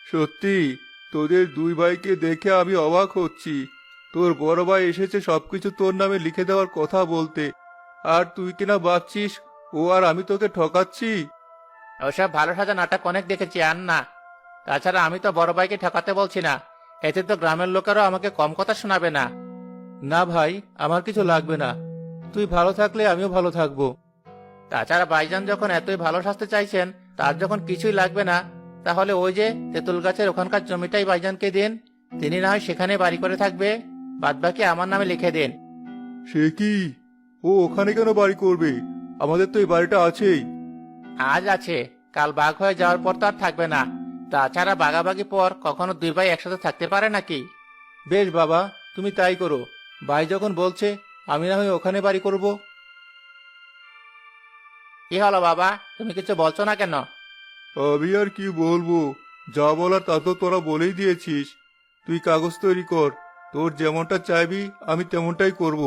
সত্যি, তোদের দুই ভাইকে দেখে আমি অবাক হচ্ছি। তোর বড় ভাই এসেছে সবকিছু তোর নামে লিখে দেওয়ার কথা বলতে, আর তুই কিনা ভাবছিস ও আর আমি তোকে ঠকাচ্ছি। ওসব ভালো সাজা নাটক অনেক দেখেছি, আর না। তাছাড়া আমি তো বড় ভাইকে ঠকাতে বলছি না। এতে তো গ্রামের লোকেরাও আমাকে কম কথা শোনাবে না। না ভাই, আমার কিছু লাগবে না। তুই ভালো থাকলে আমিও ভালো থাকবো। তাছাড়া ভাইজান যখন এতই ভালো স্বাস্থ্য চাইছেন, তার যখন কিছুই লাগবে না, তাহলে ওই যে তেঁতুল গাছের ওখানকার জমিটাই ভাইজানকে দিন। তিনি না হয় সেখানে বাড়ি করে থাকবে, বাদ বাকি আমার নামে লিখে দিন। সে কি? ও ওখানে কেন বাড়ি করবে? আমাদের তো এই বাড়িটা আছেই। আজ আছে, কাল বাঘ হয়ে যাওয়ার পর তো আর থাকবে না। তাছাড়া বাগাবাগি পর কখনো দুই ভাই একসাথে থাকতে পারে নাকি? বেশ বাবা, তুমি তাই করো। ভাই যখন বলছে, আমি না হয় ওখানে বাড়ি করব। কি হলো বাবা, তুমি কিছু বলছো না কেন? আমি আর কি বলবো, যা বলার তা তো তোরা বলেই দিয়েছিস। তুই কাগজ তৈরি কর, তোর যেমনটা চাইবি আমি তেমনটাই করব।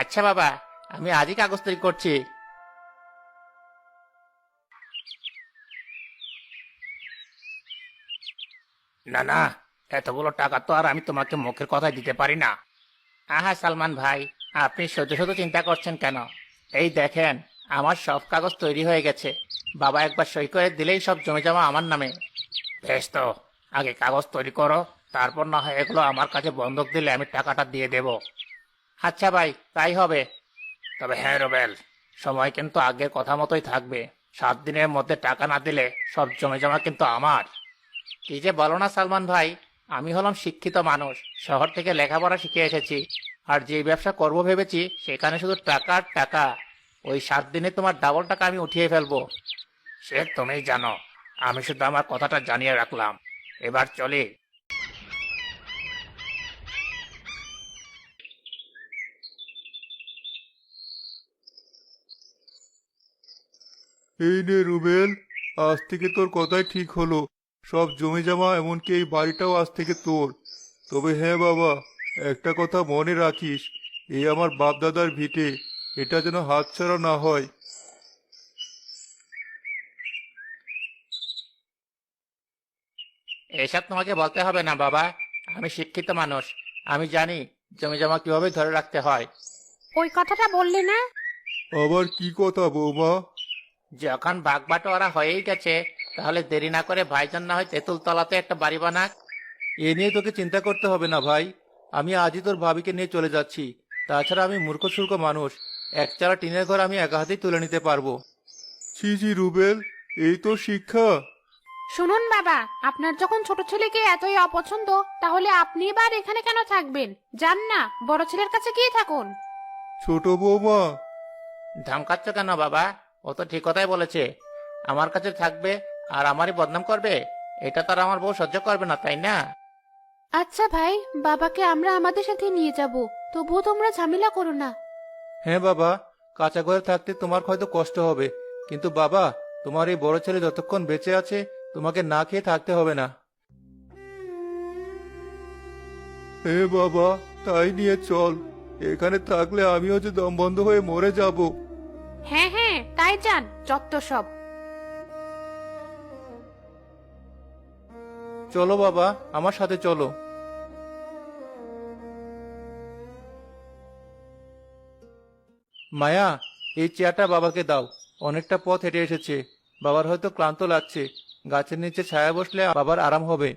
আচ্ছা বাবা, আমি আজই কাগজ তৈরি করছি। না না, এতগুলো টাকা তো আর আমি তোমাকে মুখের কথায় দিতে পারি না। আহা সালমান ভাই, আপনি শুধু শুধু চিন্তা করছেন কেন? এই দেখেন, আমার সব কাগজ তৈরি হয়ে গেছে। বাবা একবার সই করে দিলেই সব জমি জমা আমার নামে। বেশ তো, আগে কাগজ তৈরি করো, তারপর না হয় এগুলো আমার কাছে বন্ধক দিলে আমি টাকাটা দিয়ে দেব। আচ্ছা ভাই, তাই হবে। তবে হ্যাঁ রুবেল, সময় কিন্তু আগের কথা মতোই থাকবে। 7 দিনের মধ্যে টাকা না দিলে সব জমি জমা কিন্তু আমার। কি যে বলো না সালমান ভাই, আমি হলাম শিক্ষিত মানুষ, শহর থেকে লেখাপড়া শিখে এসেছি। আর যে ব্যবসা করব ভেবেছি সেখানে শুধু টাকা আর টাকা। ওই 7 দিনে তোমার ডাবল টাকা আমি উঠিয়ে ফেলবো। সে তুমিই জানো, আমি শুধু আমার কথাটা জানিয়ে রাখলাম। এবার চলি। এই নে রুবেল, আজ থেকে তোর কথাই ঠিক হলো। সব জমি জমা এমনকি এই বাড়িটাও আজ থেকে তোর। তবে হ্যাঁ বাবা, একটা কথা মনে রাখিস, এই আমার বাপ দাদার ভিটে, এটা যেন হাতছাড়া না হয়। এসব তোমাকে বলতে হবে না বাবা, আমি শিক্ষিত মানুষ। আমি জানি জমি জমা কিভাবে ধরে রাখতে হয়। ওই কথাটা বললে না? আবার কি কথা বৌমা? যখন ভাগ বাটোয়ারা হয়েই গেছে, তাহলে দেরি না করে ভাইজান না হয় তেঁতুল তলাতে একটা বাড়ি বানাক। এ নিয়ে তোকে চিন্তা করতে হবে না ভাই। আমি আজই তোর ভাবিকে নিয়ে চলে যাচ্ছি। তাছাড়া আমি মূর্খ সূর্খ মানুষ, একচালা টিনের ঘর আমি একা হাতেই তুলে নিতে পারবো। ছি ছি রুবেল, এই তো শিক্ষা। শুনুন বাবা, আপনার যখন ছোট ছেলেকে এতই অপছন্দ, তাহলে আপনি এবার এখানে কেন থাকবেন? যান না, বড় ছেলের কাছে গিয়ে থাকুন। ছোট বৌমা, ধমকাচ্ছ কেন বাবা? ও তো ঠিক কথাই বলেছে। আমার কাছে থাকবে আর আমারই বদনাম করবে, এটা তো আর আমার বউ সহ্য করবে না, তাই না? আচ্ছা ভাই, বাবাকে আমরা আমাদের সাথে নিয়ে যাব, তবুও তোমরা ঝামেলা করো না। হ্যাঁ বাবা, কাঁচা ঘরে থাকতে তোমার হয়তো কষ্ট হবে, কিন্তু বাবা, তোমার এই বড় ছেলে যতক্ষণ বেঁচে আছে তোমাকে না খেয়ে থাকতে হবে না। হ্যাঁ বাবা, তাই নিয়ে চল। এখানে থাকলে আমিও যে দম বন্ধ হয়ে মরে যাব। হ্যাঁ হ্যাঁ, তাই যান, যত সব। চলো বাবা, আমার সাথে চলো। মায়া, এই চেয়ারটা বাবাকে দাও। অনেকটা পথ হেঁটে এসেছে, বাবার হয়তো ক্লান্ত লাগছে। গাছের নিচে ছায়া বসলে বাবার আরাম হবে।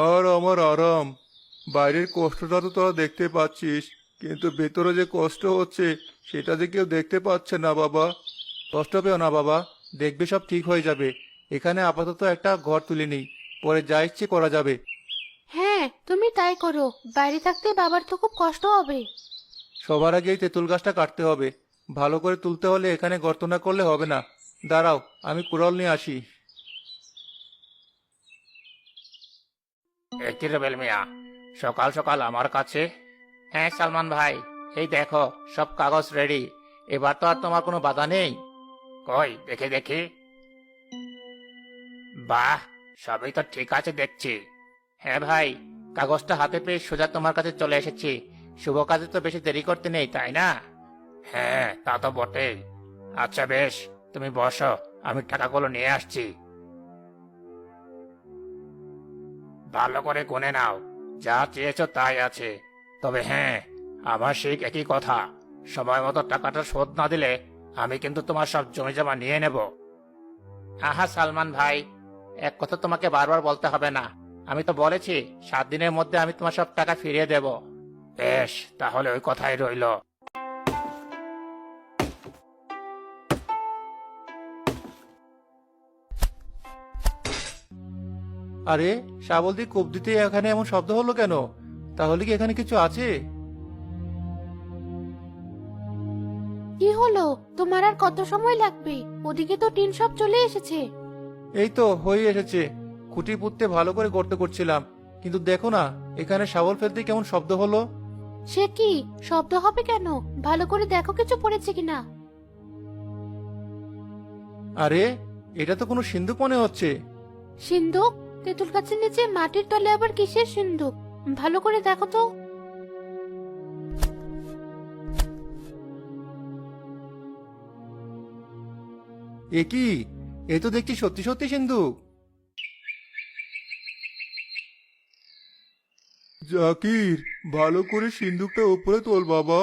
আর আমার আরাম? বাইরের কষ্টটা তো তোরা দেখতে পাচ্ছিস, কিন্তু ভেতরে যে কষ্ট হচ্ছে সেটা যে কেউ দেখতে পাচ্ছে না বাবা। কষ্ট পেও না বাবা, দেখবে সব ঠিক হয়ে যাবে। এখানে আপাতত একটা ঘর তুলে নিই, পরে যা ইচ্ছে করা যাবে। হ্যাঁ, তুমি তাই করো, বাইরে থাকতে বাবার তো খুব কষ্ট হবে। সবার আগেই তেঁতুল গাছটা কাটতে হবে। ভালো করে তুলতে হলে এখানে গর্ত না করলে হবে না। দাঁড়াও, আমি কুড়াল নিয়ে আসি। একটি রুবেল মিয়া, সকাল সকাল আমার কাছে? হ্যাঁ সালমান ভাই, এই দেখো সব কাগজ রেডি। এবার তো আর তোমার কোনো বাধা নেই। কই দেখে দেখি। বাহ, সবই তো ঠিক আছে দেখছি। হ্যাঁ ভাই, কাগজটা হাতে পেয়ে সোজা তোমার কাছে চলে এসেছি। শুভ কাজে তো বেশি দেরি করতে নেই, তাই না? হ্যাঁ, তা তো বটেই। আচ্ছা বেশ, তুমি বসো, আমি টাকাগুলো নিয়ে আসছি। ভালো করে গুনে নাও, যা চেয়েছো তাই আছে। তবে হ্যাঁ, আমার সেই একই কথা, সময় মতো টাকাটা শোধ না দিলে আমি কিন্তু তোমার সব জমি জমা নিয়ে নেব। আহা সালমান ভাই, এক কথা তোমাকে বারবার বলতে হবে না, আমি তো বলেছি 7 দিনের মধ্যে আমি তোমার সব টাকা ফিরিয়ে দেব। বেশ, তাহলে ওই কথাই রইলো। আরে, শাবল দিয়ে কোপ দিতে এখানে এমন শব্দ হলো কেন? তাহলে কি এখানে কিছু আছে? কি হলো? তোমার আর কত সময় লাগবে? ওদিকে তো টিন সব চলে এসেছে। এই তো হয়ে এসেছে। খুঁটি পুঁততে ভালো করে গর্ত করছিলাম, কিন্তু দেখো না, এখানে শাবল ফেলতে কেমন শব্দ হলো। সে কি? শব্দ হবে কেন? ভালো করে দেখো কিছু পড়েছে কিনা। আরে, এটা তো কোনো সিন্ধুক মনে হচ্ছে। সিন্ধুক? তেঁতুল গাছের নিচে মাটির তলে আবার কিসের সিন্ধুক? ভালো করে দেখো তো। এ কি? এ তো দেখছি সত্যি সত্যি সিন্ধুক। জাকির, ভালো করে সিন্ধুকটা উপরে তোল বাবা।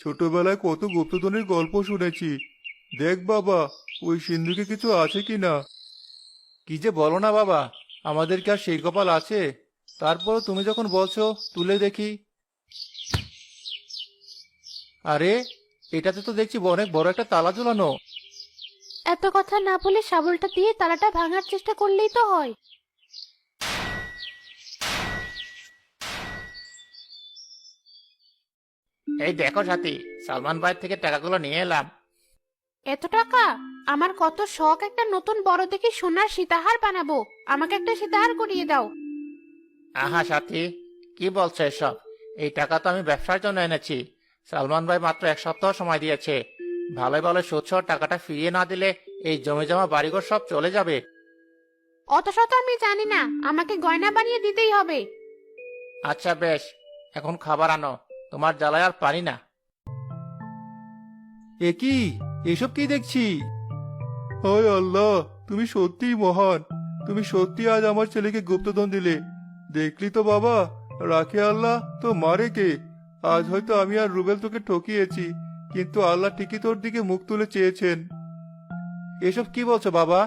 ছোটবেলায় কত গুপ্তধনের গল্প শুনেছি। দেখ বাবা, ওই সিন্ধুকে কিছু আছে কিনা। কি যে বলো না বাবা, আমাদের কি আর সেই কপাল আছে? তারপর তুমি যখন বলছো, তুলে দেখি। আরে, এটাতে তো দেখছি অনেক বড় একটা তালা ঝুলানো। এত কথা না বলে শাবলটা দিয়ে তালাটা ভাঙার চেষ্টা করলেই তো হয়। এই দেখো সাথী, সালমান ভাইয়ের থেকে টাকাগুলো নিয়ে এলাম। এত টাকা? আমার কত শখ একটা নতুন বড় দেখে সোনার সীতাহার বানাবো। আমাকে একটা সীতাহার করিয়ে দাও। আহা সাথী, কি বলছো এসব? এই টাকা তো আমি ব্যবসার জন্য এনেছি। সালমান ভাই মাত্র 1 সপ্তাহ সময় দিয়েছে। ভালো ভালো সুদ সহ টাকাটা ফিরিয়ে না দিলে এই জমি জমা বাড়িঘর সব চলে যাবে। অত শত আমি জানি না, আমাকে গয়না বানিয়ে দিতেই হবে। আচ্ছা বেশ, এখন খাবার আনো, তোমার জ্বালায় আর পারি না। এ কি? এসব কি দেখছি? হায় আল্লাহ, তুমি সত্যিই মহান। তুমি সত্যি আজ আমার ছেলেকে গুপ্তধন দিলে। দেখলি তো বাবা, রাখে আল্লাহ তো মারে কে। আজ হয়তো আমি আর রুবেল তোকে ঠকিয়েছি, কিন্তু আল্লাহ ঠিকই তোর দিকে মুখ তুলে চেয়েছেন। এসব কি বলছো বাবা?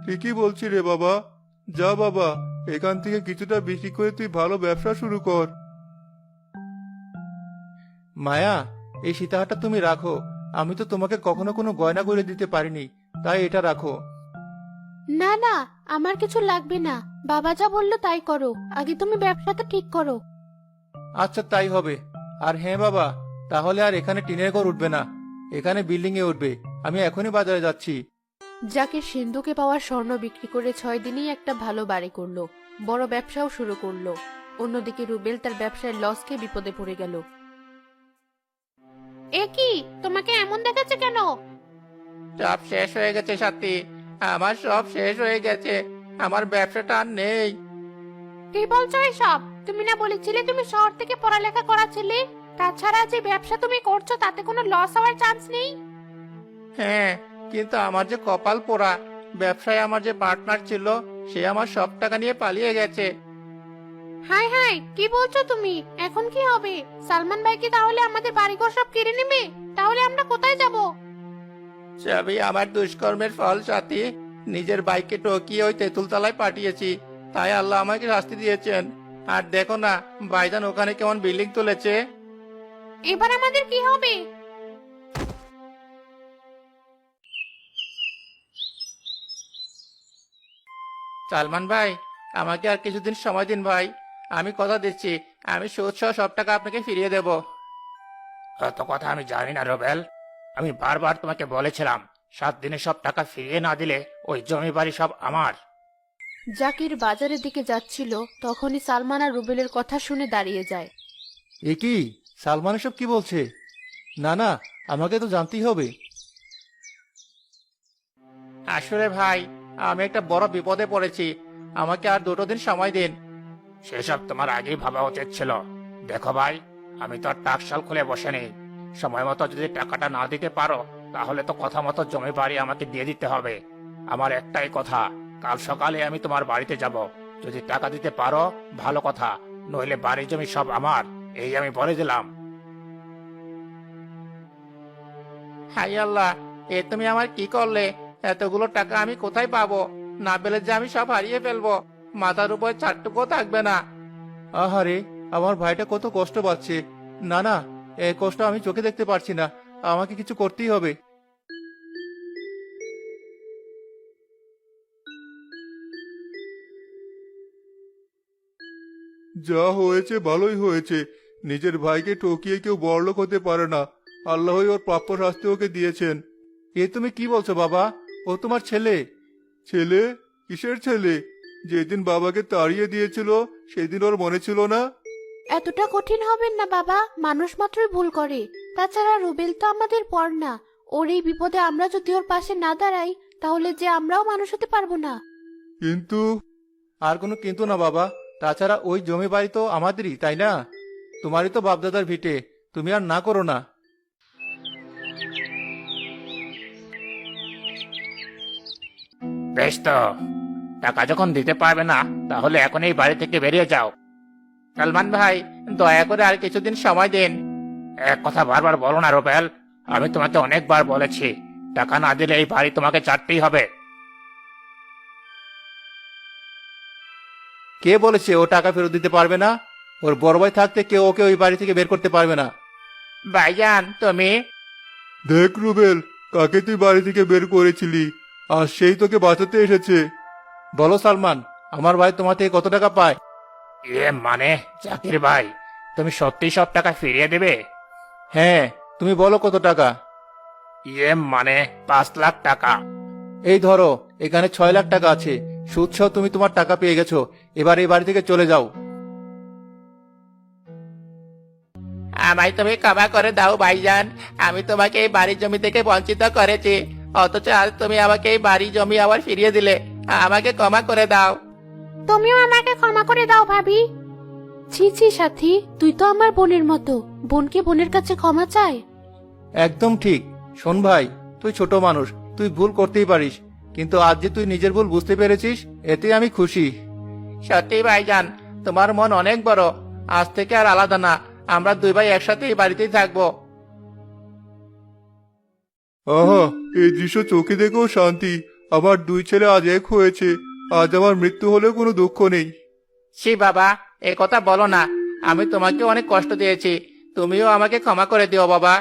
ঠিকই বলছি রে বাবা। যা বাবা, এখান থেকে কিছুটা বিক্রি করে তুই ভালো ব্যবসা শুরু কর। মায়া, এই সীতাহারটা তুমি রাখো। আমি তো তোমাকে কখনো কোনো গয়না করে দিতে পারিনি, তাই এটা রাখো। না না, আমার কিছু লাগবে না। বাবা যা বললো তাই করো। আগে তুমি ব্যবসাটা ঠিক করো। আচ্ছা, তাই হবে। আর হ্যাঁ বাবা, তাহলে আর এখানে টিনের ঘর উঠবে না, এখানে বিল্ডিং এ উঠবে। আমি এখনই বাজারে যাচ্ছি। জাকির সিন্ধুকে পাওয়া স্বর্ণ বিক্রি করে 6 দিনেই একটা ভালো বাড়ি করলো, বড় ব্যবসাও শুরু করলো। অন্যদিকে রুবেল তার ব্যবসায় লস খেয়ে বিপদে পড়ে গেল। এ কি? তোমাকে এমন দেখাচ্ছে কেন? সব শেষ হয়ে গেছে সাথী, আমার সব শেষ হয়ে গেছে। আমার ব্যবসাটা আর নেই। কি বলছো এসব? তুমি না বলেছিলে তুমি শহর থেকে পড়ালেখা করা ছেলে? তাছাড়া যে ব্যবসা তুমি করছো তাতে কোনো লস হওয়ার চান্স নেই। হ্যাঁ, কিন্তু আমার যে কপাল পোড়া, ব্যবসায় আমার যে পার্টনার ছিল সে আমার সব টাকা নিয়ে পালিয়ে গেছে। হাই হাই, কি বলছো তুমি? এখন কি হবে? সালমান ভাই কি তাহলে আমাদের বাড়িঘর সব কেড়ে নেবে? তাহলে আমরা কোথায় যাব? সবই আমার দুষ্কর্মের ফল সাথী। নিজের বাইকে টকিয়ে ওই তেঁতুল তলায় পাঠিয়েছি, তাই আল্লাহ আমাকে শাস্তি দিয়েছেন। আর দেখো না, ভাইজান ওখানে কেমন বিল্ডিং তুলেছে। এবার আমাদের কি হবে? সালমান ভাই, আমাকে আর কিছুদিন সময় দিন ভাই। আমি কথা দিচ্ছি, আমি সুদ সহ সব টাকা আপনাকে ফিরিয়ে দেব। অত কথা আমি জানি না রবেল। আমি বারবার তোমাকে বলেছিলাম 7 দিনে সব টাকা ফিরিয়ে না দিলে ওই জমি বাড়ি সব আমার। জাকির বাজারের দিকে যাচ্ছিল, তখনই সালমান আর রুবেলের কথা শুনে দাঁড়িয়ে যায়। এ কি? সালমান এসব কি বলছে? না না, আমাকে তো জানতেই হবে। আসলে ভাই, আমি একটা বড় বিপদে পড়েছি। আমাকে আর 2টো দিন সময় দিন। সেসব তোমার আগেই ভাবা উচিত ছিল। দেখো ভাই, আমি তো আর টাকশাল খুলে বসে নেই। সময় মতো যদি টাকাটা না দিতে পারো, তাহলে তো কথা মতো জমি বাড়ি আমাকে দিয়ে দিতে হবে। আমার একটাই কথা, কাল সকালে আমি তোমার বাড়িতে যাব। যদি টাকা দিতে পারো ভালো কথা, নইলে বাড়ি জমি সব আমার, এই আমি বলে দিলাম। হাই আল্লাহ, এ তুমি আমার কি করলে? এতগুলো টাকা আমি কোথায় পাবো? না পেলে যে আমি সব হারিয়ে ফেলবো, মাথার উপর চারটুকু থাকবে না। আহারে, আমার ভাইটা কত কষ্ট পাচ্ছে। না না, এই কষ্ট আমি চোখে দেখতে পারছি না। আমাকে কিছু করতেই হবে। যা হয়েছে ভালোই হয়েছে। নিজের ভাইকে ঠকিয়ে কেউ বড়লোক হতে পারে না। আল্লাহই ওর প্রাপ্য শাস্তি ওকে দিয়েছেন। এ তুমি কি বলছো বাবা? ও তোমার ছেলে? ছেলে? কিসের ছেলে? যেদিন বাবাকে তাড়িয়ে দিয়েছিল সেদিন ওর মনে ছিল না? এতটা কঠিন হবেন না বাবা, মানুষ মাত্রই ভুল করে। তাছাড়া রুবেল তো আমাদের পর না। ওর এই বিপদে আমরা যদি ওর পাশে না দাঁড়াই, তাহলে যে আমরাও মানুষ হতে পারবো না। কিন্তু আর কোনো কিন্তু না বাবা। তাছাড়া ওই জমি বাড়ি তো আমাদেরই, তাই না? তোমারই তো বাপদাদার ভিটে। তুমি আর না করো না। বেশ তো, টাকা যখন দিতে পারবে না, তাহলে এখন এই বাড়ি থেকে বেরিয়ে যাও। সালমান ভাই, দয়া করে আর কিছুদিন সময় দিন। এক কথা বারবার বলো না রুবেল, আমি তোমাকে অনেকবার বলেছি, টাকা না দিলে এই বাড়ি তোমাকে ছাড়তেই হবে। কে বলেছে ও টাকা ফেরত দিতে পারবে না? ওর বড় ভাই থাকতে কেউ ওকে ওই বাড়ি থেকে বের করতে পারবে না। ভাইজান তুমি। দেখ রুবেল, কাকে তুই বাড়ি থেকে বের করেছিলি, আর সেই তোকে বাঁচাতে এসেছে। বলো সালমান, আমার ভাই তোমার থেকে কত টাকা পায়? মানে জাকির ভাই, তুমি সত্যি সব টাকা ফিরিয়ে দেবে? হ্যাঁ, তুমি বলো কত টাকা। মানে 5 লাখ টাকা। এই ধরো, এখানে 6 লাখ টাকা আছে। সুদ সহ তুমি তোমার টাকা পেয়ে গেছো। এবার এই বাড়ি থেকে চলে যাও। আমায় তুমি ক্ষমা করে দাও ভাইজান, আমি তোমাকে এই বাড়ি জমি থেকে বঞ্চিত করেছি, অথচ আজ তুমি আমাকে এই বাড়ি জমি আবার ফিরিয়ে দিলে। আমাকে ক্ষমা করে দাও। তুমিও আমাকে ক্ষমা করে দাও ভাবি। ছি ছি সাথী, তুই তো আমার বোনের মতো। বোনকে বোনের কাছে ক্ষমা চায়? একদম ঠিক। শোন ভাই, তুই ছোট মানুষ, তুই ভুল করতেই পারিস, কিন্তু আজ যে তুই নিজের ভুল বুঝতে পেরেছিস, এতে আমি খুশি। সত্যি ভাইজান, তোমার মন অনেক বড়। আজ থেকে আর আলাদা না, আমরা দুই ভাই একসাথে এই বাড়িতেই থাকবো। আহা, এই দৃশ্য চোখে দেখেও শান্তি। আমার দুই ছেলে আজ এক হয়েছে। আজ আমার মৃত্যু হলেও কোনো দুঃখ নেই। ছি বাবা, এ কথা বলো না। আমি তোমাকে অনেক কষ্ট দিয়েছি, তুমিও আমাকে ক্ষমা করে দিও বাবা।